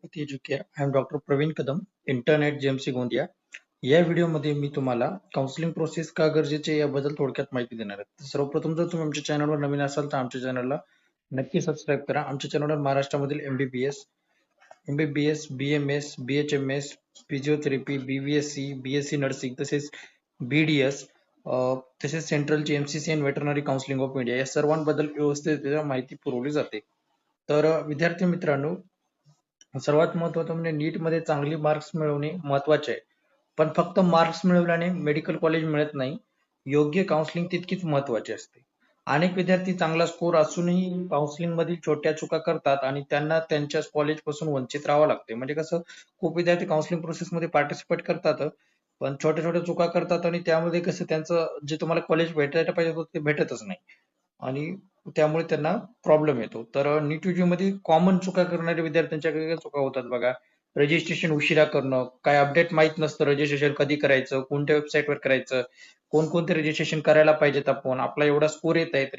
Homeopathy Educare. I am doctor Praveen Kadam, intern at JMC Gondia. या व्हिडिओमध्ये मी तुम्हाला काउन्सिलिंग प्रोसेस का गरजेची आहे याबद्दल थोडक्यात माहिती देणार आहे. तर सर्वप्रथम जर तुम्ही आमच्या चॅनलवर नवीन असाल तर आमच्या चॅनलला नक्की सबस्क्राईब करा. आमच्या चॅनलवर महाराष्ट्रामधील MBBS, BMS, BHMS, physiotherapy, BVSc, BSc nursing तसेच बीडीएस तसेच सेंट्रलची MCC and veterinary counselling of India या सर्वांबद्दल व्यवस्थितरित्या माहिती पुरवली जाते. तर विद्यार्थी मित्रांनो, सर्वात महत्त्वाचं म्हणजे नीटमध्ये चांगली मार्क्स मिळवणे महत्त्वाचे आहे. पण फक्त मार्क्स मिळवल्याने मेडिकल कॉलेज मिळत नाही. योग्य काउन्सिलिंग तितकीच महत्त्वाची असते. अनेक विद्यार्थी चांगला स्कोर असूनही काउन्सिलिंग मधील छोट्या चुका करतात आणि त्यांना त्यांच्या कॉलेजपासून वंचित राहावं लागते. म्हणजे कसं, खूप विद्यार्थी काउन्सिलिंग प्रोसेसमध्ये पार्टिसिपेट करतात, पण छोट्या छोट्या चुका करतात आणि त्यामध्ये कसं त्यांचं जे तुम्हाला कॉलेज भेटायला पाहिजे होतं ते भेटतच नाही आणि त्यामुळे त्यांना प्रॉब्लेम येतो. तर नीट मध्ये कॉमन चुका करणाऱ्या विद्यार्थ्यांच्या काय चुका होतात बघा. रजिस्ट्रेशन उशिरा करणं, काय अपडेट माहित नसतं, रजिस्ट्रेशन कधी करायचं, कोणत्या वेबसाईटवर करायचं, कोणकोणते रजिस्ट्रेशन करायला पाहिजेत, आपण आपला एवढा स्कोर येत आहे तर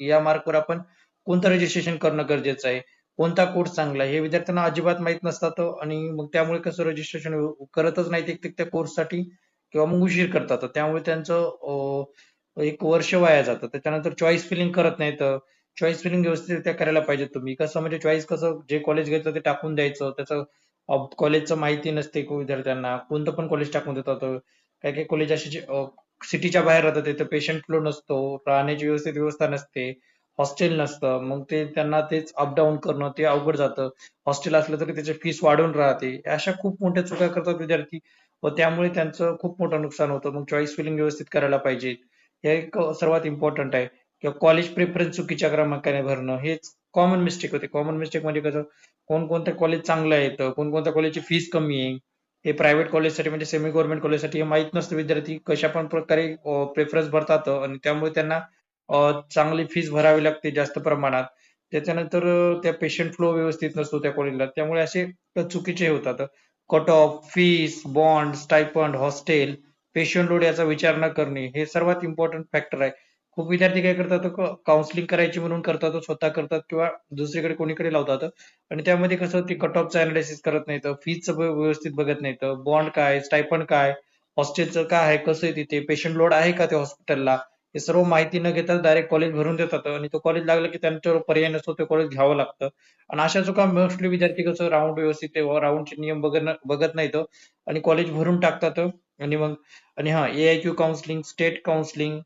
या मार्कवर आपण कोणतं रजिस्ट्रेशन करणं गरजेचं आहे, कोणता कोर्स चांगला आहे, हे विद्यार्थ्यांना अजिबात माहित नसतात आणि मग त्यामुळे कसं रजिस्ट्रेशन करतच नाही ते त्या कोर्ससाठी किंवा मग उशीर करतात. त्यामुळे त्यांचं एक वर्ष वाया जातं. त्याच्यानंतर चॉईस फिलिंग करत नाहीत. चॉईस फिलिंग व्यवस्थितरित्या करायला पाहिजे तुम्ही. कसं म्हणजे चॉईस कसं जे कॉलेज घ्यायचं ते टाकून द्यायचं. त्याचं कॉलेजचं माहिती नसते विद्यार्थ्यांना. कोणतं पण कॉलेज टाकून देतात. काही काही कॉलेज असे सिटीच्या बाहेर राहतात, तिथं पेशंट फ्लो नसतो, राहण्याची व्यवस्थित व्यवस्था नसते, हॉस्टेल नसतं. मग ते त्यांना तेच अपडाऊन करणं ते अवघड जातं. हॉस्टेल असलं तरी त्याची फीस वाढून राहते. अशा खूप मोठ्या चुका करतात विद्यार्थी व त्यामुळे त्यांचं खूप मोठं नुकसान होतं. मग चॉईस फिलिंग व्यवस्थित करायला पाहिजे. हे एक सर्वात इम्पॉर्टंट आहे. किंवा कॉलेज प्रेफरन्स चुकीच्या क्रमांकाने भरणं हेच कॉमन मिस्टेक होते. कॉमन मिस्टेक म्हणजे कसं, कोणकोणत्या कॉलेज चांगलं आहे, कोणकोणत्या कॉलेजची फीस कमी आहे, हे प्रायव्हेट कॉलेजसाठी म्हणजे सेमी गव्हर्नमेंट कॉलेजसाठी हे माहित नसतं. विद्यार्थी कशा पण प्रकारे प्रेफरन्स भरतात आणि त्यामुळे त्यांना चांगली फीस भरावी लागते जास्त प्रमाणात. त्याच्यानंतर त्या पेशंट फ्लो व्यवस्थित नसतो त्या कॉलेजला, त्यामुळे असे चुकीचे होतात. Cut off, fees, bond, stipend, hostel, patient load याचा विचार न करणे हे सर्वात इम्पॉर्टंट फॅक्टर आहे. खूप विद्यार्थी काय करतात, काउन्सिलिंग करायची म्हणून करतात, स्वतः करतात किंवा दुसरीकडे कोणीकडे लावतात आणि त्यामध्ये कसं ते कट ऑफचं अनालिसिस करत नाहीत, फीचं व्यवस्थित बघत नाहीत, बॉन्ड काय, स्टायपंड काय, हॉस्टेलचं काय आहे, कसं आहे, तिथे पेशंट लोड आहे का त्या हॉस्पिटलला, हे सर्व माहिती न घेता डायरेक्ट कॉलेज भरून देतात आणि तो कॉलेज लागला की त्यांच्यावर पर्याय नसतो, ते कॉलेज घ्यावं लागतं. आणि अशा चुका मोस्टली विद्यार्थी कसं राऊंड व्यवस्थित राऊंडचे नियम बघत नाहीत आणि कॉलेज भरून टाकतात. आणि मग हा AIQ काउन्सिलिंग, स्टेट काउन्सिलिंग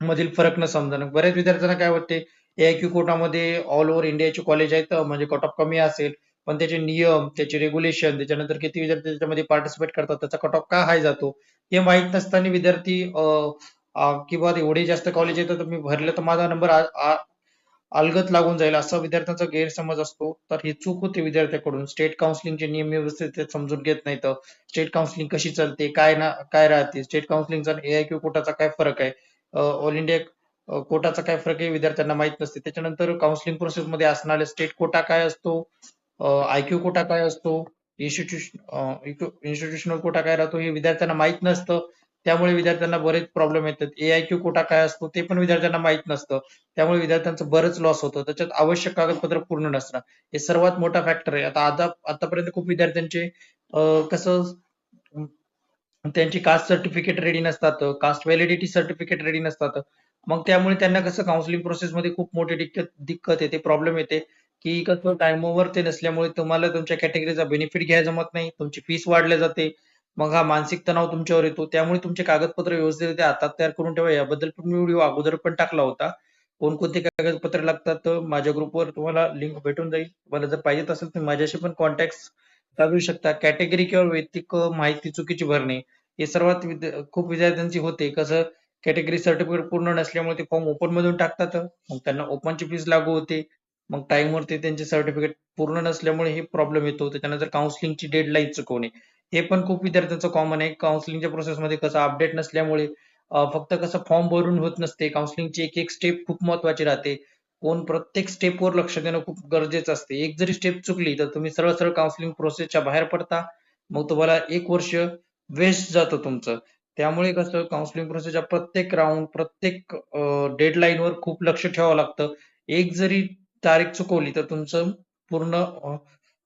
मधील फरक न समजणं. बऱ्याच विद्यार्थ्यांना काय वाटते, AIQ कोटामध्ये ऑल ओव्हर इंडियाचे कॉलेज आहेत, म्हणजे कट ऑफ कमी असेल, पण त्याचे नियम, त्याचे रेग्युलेशन, त्याच्यानंतर किती विद्यार्थी त्याच्यामध्ये पार्टिसिपेट करतात, त्याचा कट ऑफ का हाय जातो हे माहित नसताना विद्यार्थी किंवा एवढे जास्त कॉलेज येतं तर मी भरलं तर माझा नंबर अलगत लागून जाईल असा विद्यार्थ्यांचा गैरसमज असतो. तर ही चूक होते विद्यार्थ्याकडून. स्टेट काउन्सिलिंगचे नियम व्यवस्थित समजून घेत नाहीत. स्टेट काउन्सिलिंग कशी चालते, काय राहते, स्टेट काउन्सिलिंगचा आणि AIQ कोटाचा काय फरक आहे, ऑल इंडिया कोटाचा काय फरक आहे विद्यार्थ्यांना माहित नसते. त्याच्यानंतर काउन्सिलिंग प्रोसेस मध्ये असणारे स्टेट कोटा काय असतो, IQ कोटा काय असतो, इन्स्टिट्यूशनल कोटा काय राहतो हे विद्यार्थ्यांना माहित नसतं. त्यामुळे विद्यार्थ्यांना बरेच प्रॉब्लेम येतात. AIQ कोटा काय असतो ते पण विद्यार्थ्यांना माहित नसतं. त्यामुळे विद्यार्थ्यांचं बरंच लॉस होतं. त्याच्यात आवश्यक कागदपत्र पूर्ण नसणं हे सर्वात मोठा फॅक्टर आहे. आतापर्यंत खूप विद्यार्थ्यांचे कसं, त्यांची कास्ट सर्टिफिकेट रेडी नसतात, कास्ट व्हॅलिडिटी सर्टिफिकेट रेडी नसतात. मग त्यामुळे त्यांना कसं काउन्सिलिंग प्रोसेसमध्ये खूप मोठी दिक्कत येते, प्रॉब्लेम येते, की कसं टाइम ओव्हर ते नसल्यामुळे तुम्हाला तुमच्या कॅटेगरीचा बेनिफिट घ्यायला जमत नाही, तुमची फीस वाढल्या जाते. मग हा मानसिक तणाव तुमच्यावर येतो. त्यामुळे तुमचे कागदपत्र व्यवस्थित हातात तयार करून ठेवा. याबद्दल पण मी व्हिडिओ अगोदर पण टाकला होता. कोणकोणते कागदपत्र लागतात माझ्या ग्रुपवर तुम्हाला लिंक भेटून जाईल. तुम्हाला जर पाहिजे असेल तर माझ्याशी पण कॉन्टॅक्ट साधू शकता. कॅटेगरी किंवा वैयक्तिक माहिती चुकीची भरणे हे सर्वात खूप विद्यार्थ्यांची होते. कसं, कॅटेगरी सर्टिफिकेट पूर्ण नसल्यामुळे ते फॉर्म ओपन मधून टाकतात, मग त्यांना ओपनची फीस लागू होते. मग टाइमवरती त्यांचे सर्टिफिकेट पूर्ण नसल्यामुळे हे प्रॉब्लेम येतो. त्याच्यानंतर काउन्सिलिंगची डेडलाईन चुकवणे हे पण खूप विद्यार्थ्यांचं कॉमन आहे. काउन्सिलिंगच्या प्रोसेसमध्ये कसं अपडेट नसल्यामुळे फक्त कसं फॉर्म भरून होत नसते. काउन्सिलिंगची एक एक स्टेप खूप महत्वाची राहते. प्रत्येक स्टेपवर लक्ष देणं खूप गरजेचं असते. एक जरी स्टेप चुकली तर तुम्ही सरळ सरळ काउन्सिलिंग प्रोसेसच्या बाहेर पडता. मग तुम्हाला 1 वर्ष वेस्ट जातं तुमचं. त्यामुळे कसं, काउन्सिलिंग प्रोसेसच्या प्रत्येक राऊंड, प्रत्येक डेडलाईनवर खूप लक्ष ठेवावं लागतं. एक जरी तारीख चुकवली तर तुमचं पूर्ण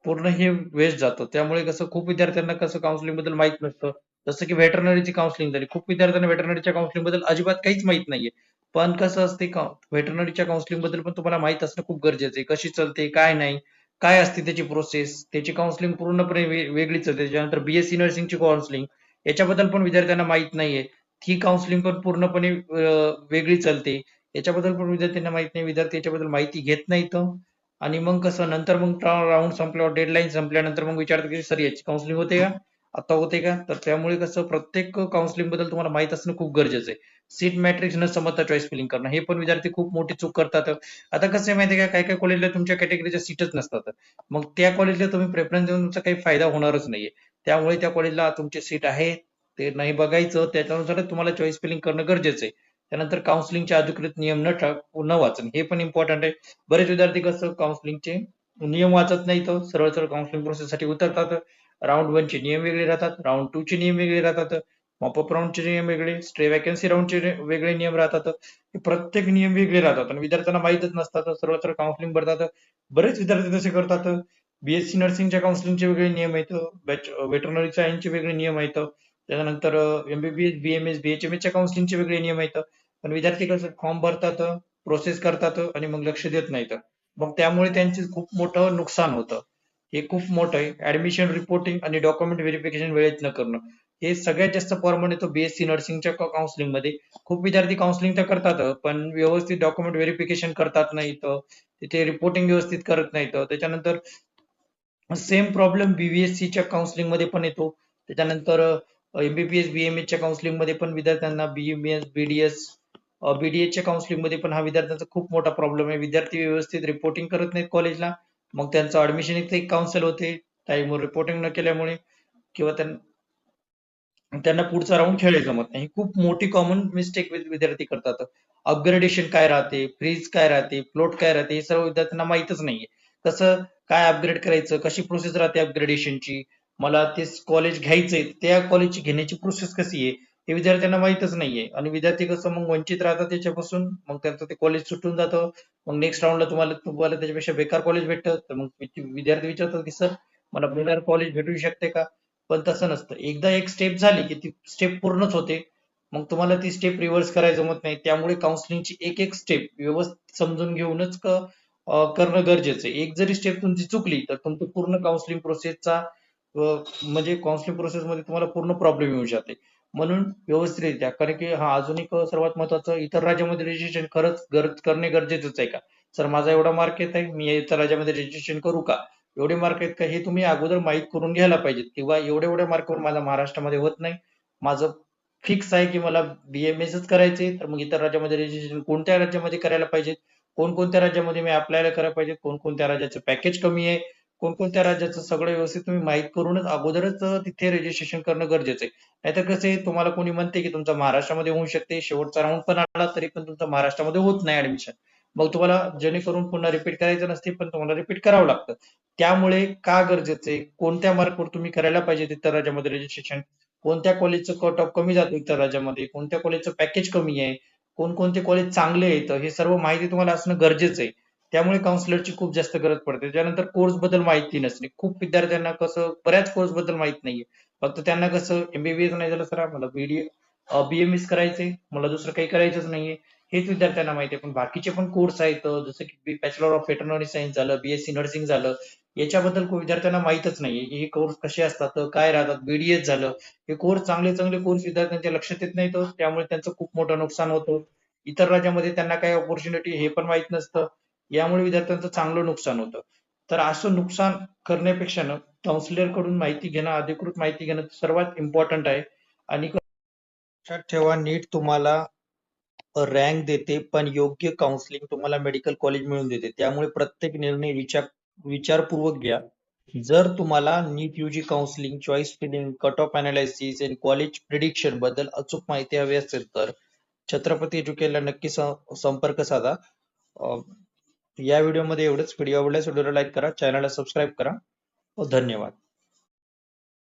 पूर्ण हे वेस्ट जातं. त्यामुळे कसं खूप विद्यार्थ्यांना कसं काउन्सिलिंग बद्दल माहित नसतं. जसं की व्हेटरनरीची काउन्सिलिंग झाली. खूप विद्यार्थ्यांना व्हेटरनरीच्या काउन्सिलिंग बद्दल अजिबात काहीच माहित नाहीये. पण कसं असते व्हेटरनरीच्या काउन्सिलिंग बद्दल पण तुम्हाला माहित असणं खूप गरजेचं आहे. कशी चालते, काय नाही, काय असते त्याची प्रोसेस, त्याची काउन्सिलिंग पूर्णपणे वेगळी चालते. त्याच्यानंतर बीएससी नर्सिंगची काउन्सिलिंग याच्याबद्दल पण विद्यार्थ्यांना माहित नाहीये. ही काउन्सिलिंग पण पूर्णपणे वेगळी चालते. याच्याबद्दल पण विद्यार्थ्यांना माहित नाही. विद्यार्थी याच्याबद्दल माहिती घेत नाहीत. आणि मग कसं नंतर मग राउंड संपल्यावर डेडलाईन संपल्यानंतर मग विचारतात की सर याची काउन्सिलिंग होते का? आता होते का? तर त्यामुळे कसं प्रत्येक काउन्सिलिंग बद्दल तुम्हाला माहित असणं खूप गरजेचं आहे. सीट मॅट्रिक्स न समजता चॉईस फिलिंग करणं हे पण विद्यार्थी खूप मोठी चूक करतात. आता कसं आहे माहिती आहे का काही काही कॉलेजला तुमच्या कॅटेगरीच्या सीटच नसतात. मग त्या कॉलेजला तुम्ही प्रेफरन्स देऊन तुमचा काही फायदा होणारच नाहीये. त्यामुळे त्या कॉलेजला तुमचे सीट आहे ते नाही बघायचं त्याच्यानुसारच तुम्हाला चॉईस फिलिंग करणं गरजेचं आहे. त्यानंतर काउन्सिलिंगचे अधिकृत नियम न वाचन हे पण इम्पॉर्टंट आहे. बरेच विद्यार्थी कसं काउन्सिलिंगचे नियम वाचत नाही तर सरळ सरळ काउन्सिलिंग प्रोसेस साठी उतरतात. राऊंड वन चे नियम वेगळे राहतात, राऊंड टू चे नियम वेगळे राहतात, मॉपअप राऊंड चे नियम वेगळे, स्टे वॅकन्सी राऊंड चे वेगळे नियम राहतात. हे प्रत्येक नियम वेगळे राहतात आणि विद्यार्थ्यांना माहितच नसतात सरळ सरळ काउन्सिलिंग भरतात. बरेच विद्यार्थी तसे करतात. बीएससी नर्सिंगच्या काउन्सिलिंगचे वेगळे नियम आहेत, वेटरनरी सायन्सचे वेगळे नियम आहेत, त्यानंतर एमबीबीएस बीएमएस बीएचएमएस च्या काउन्सिलिंगचे वेगळे नियम आहेत. पण विद्यार्थी कसं फॉर्म भरतात, प्रोसेस करतात आणि मग लक्ष देत नाहीत. मग त्यामुळे त्यांचे खूप मोठं नुकसान होतं. हे खूप मोठं आहे. ऍडमिशन रिपोर्टिंग आणि डॉक्युमेंट व्हेरिफिकेशन वेळेत न करणं हे सगळ्यात जास्त प्रॉब्लेम येतो बीएससी नर्सिंगच्या काउन्सिलिंग मध्ये. खूप विद्यार्थी काउन्सिलिंग तर करतात पण व्यवस्थित डॉक्युमेंट व्हेरिफिकेशन करतात नाहीत, तिथे रिपोर्टिंग व्यवस्थित करत नाहीत. त्याच्यानंतर सेम प्रॉब्लेम बीबीएससी च्या काउन्सिलिंग मध्ये पण येतो. त्याच्यानंतर एमबीबीएस बीएमएस च्या काउन्सिलिंग मध्ये पण विद्यार्थ्यांना बीएमएस बीडीएस बीडीएस च्या काउन्सिलिंग मध्ये पण हा विद्यार्थ्यांचा खूप मोठा प्रॉब्लेम आहे. विद्यार्थी व्यवस्थित रिपोर्टिंग करत नाहीत कॉलेजला, मग त्यांचं ऍडमिशन इथे कॅन्सल होते टाईमवर रिपोर्टिंग न केल्यामुळे किंवा त्यांना पुढचा राऊंड खेळायला जमत नाही. ही खूप मोठी कॉमन मिस्टेक विद्यार्थी करतात. अपग्रेडेशन काय राहते, फ्रीज काय राहते, फ्लोट काय राहते हे सर्व विद्यार्थ्यांना माहितच नाहीये. कसं काय अपग्रेड करायचं, कशी प्रोसेस राहते अपग्रेडेशनची, मला ते कॉलेज घ्यायचंय त्या कॉलेजची घेण्याची प्रोसेस कशी आहे हे विद्यार्थ्यांना माहितच नाहीये. आणि विद्यार्थी कसं मग वंचित राहतात त्याच्यापासून, मग त्यांचं ते कॉलेज सुटून जातं. मग नेक्स्ट राऊंडला तुम्हाला तुम्हाला त्याच्यापेक्षा बेकार कॉलेज भेटतं. तर मग विद्यार्थी विचारतात की सर मला बेकार कॉलेज भेटू शकते का? पण तसं नसतं. एकदा एक स्टेप झाली की ती स्टेप पूर्णच होते. मग तुम्हाला ती स्टेप रिव्हर्स करायला जमत नाही. त्यामुळे काउन्सिलिंगची एक एक स्टेप व्यवस्थित समजून घेऊनच करणं गरजेचं आहे. एक जरी स्टेप तुमची चुकली तर तुमचं पूर्ण काउन्सिलिंग प्रोसेसचा म्हणजे काउन्सिलिंग प्रोसेसमध्ये तुम्हाला पूर्ण प्रॉब्लेम येऊ जाते. म्हणून व्यवस्थितरित्या कारण की हा अजून एक सर्वात महत्वाचं इतर राज्यामध्ये रजिस्ट्रेशन खरंच करणे गरजेचंच आहे का? सर माझा एवढा मार्क येत आहे, मी इतर राज्यामध्ये रजिस्ट्रेशन करू का? एवढे मार्क आहेत का? हे तुम्ही अगोदर माहीत करून घ्यायला पाहिजेत किंवा एवढ्या एवढ्या मार्कवर माझा महाराष्ट्रामध्ये होत नाही. माझं फिक्स आहे की मला बीएमएसच करायचे तर मग इतर राज्यामध्ये रजिस्ट्रेशन कोणत्या राज्यामध्ये करायला पाहिजे? कोणकोणत्या राज्यामध्ये मी अप्लाय करायला पाहिजे? कोणकोणत्या राज्याचं पॅकेज कमी आहे? कोणकोणत्या राज्याचं सगळं व्यवस्थित तुम्ही माहीत करूनच अगोदरच तिथे रजिस्ट्रेशन करणं गरजेचं आहे. नाहीतर कसं आहे तुम्हाला कोणी म्हणते की तुमचं महाराष्ट्रामध्ये होऊ शकते, शेवटचा राऊंड पण आला तरी पण तुमचं महाराष्ट्रामध्ये होत नाही ऍडमिशन. मग तुम्हाला जेणेकरून पुन्हा रिपीट करायचं नसते पण तुम्हाला रिपीट करावं लागतं. त्यामुळे का गरजेचं आहे? कोणत्या मार्कवर तुम्ही करायला पाहिजे इतर राज्यामध्ये रजिस्ट्रेशन? कोणत्या कॉलेजचं कट ऑफ कमी जातो इतर राज्यामध्ये? कोणत्या कॉलेजचं पॅकेज कमी आहे? कोणकोणते कॉलेज चांगले आहेत? हे सर्व माहिती तुम्हाला असणं गरजेचं आहे. त्यामुळे काउन्सिलरची खूप जास्त गरज पडते. त्यानंतर कोर्स बद्दल माहिती नसणे. खूप विद्यार्थ्यांना कसं बऱ्याच कोर्स बद्दल माहित नाहीये. फक्त त्यांना कसं एमबीबीएस नाही झालं सर मला बीएमएस करायचंय, मला दुसरं काही करायचंच नाहीये. हेच विद्यार्थ्यांना माहिती आहे. पण बाकीचे पण कोर्स आहेत जसं की बॅचलर ऑफ वेटरनरी सायन्स झालं, बीएससी नर्सिंग झालं. याच्याबद्दल विद्यार्थ्यांना माहीतच नाहीये की हे कोर्स कसे असतात, काय राहतात. बीडीएस झालं. हे कोर्स चांगले चांगले कोर्स विद्यार्थ्यांच्या लक्षात येत नाहीत. त्यामुळे त्यांचं खूप मोठं नुकसान होतं. इतर राज्यामध्ये त्यांना काय अपॉर्च्युनिटी हे पण माहित नसतं. यामुळे विद्यार्थ्यांचं चांगलं नुकसान होतं. तर असं नुकसान करण्यापेक्षा ना काउन्सिलर कडून माहिती घेणं, अधिकृत माहिती घेणं सर्वात इम्पॉर्टंट आहे. आणि लक्षात ठेवा नीट तुम्हाला रँक देते पण योग्य काउन्सिलिंग तुम्हाला मेडिकल कॉलेज मिळून देते. त्यामुळे प्रत्येक निर्णय विचारपूर्वक घ्या. जर तुम्हाला NEET UG counselling, choice filling, cut off analysis आणि कॉलेज प्रिडिक्शन बद्दल अचूक माहिती हवी असेल तर छत्रपती एज्युकेला नक्की संपर्क साधा. या व्हिडिओमध्ये एवढंच. व्हिडिओ आवडल्यास व्हिडिओला लाईक करा, चॅनलला सबस्क्राईब करा. धन्यवाद.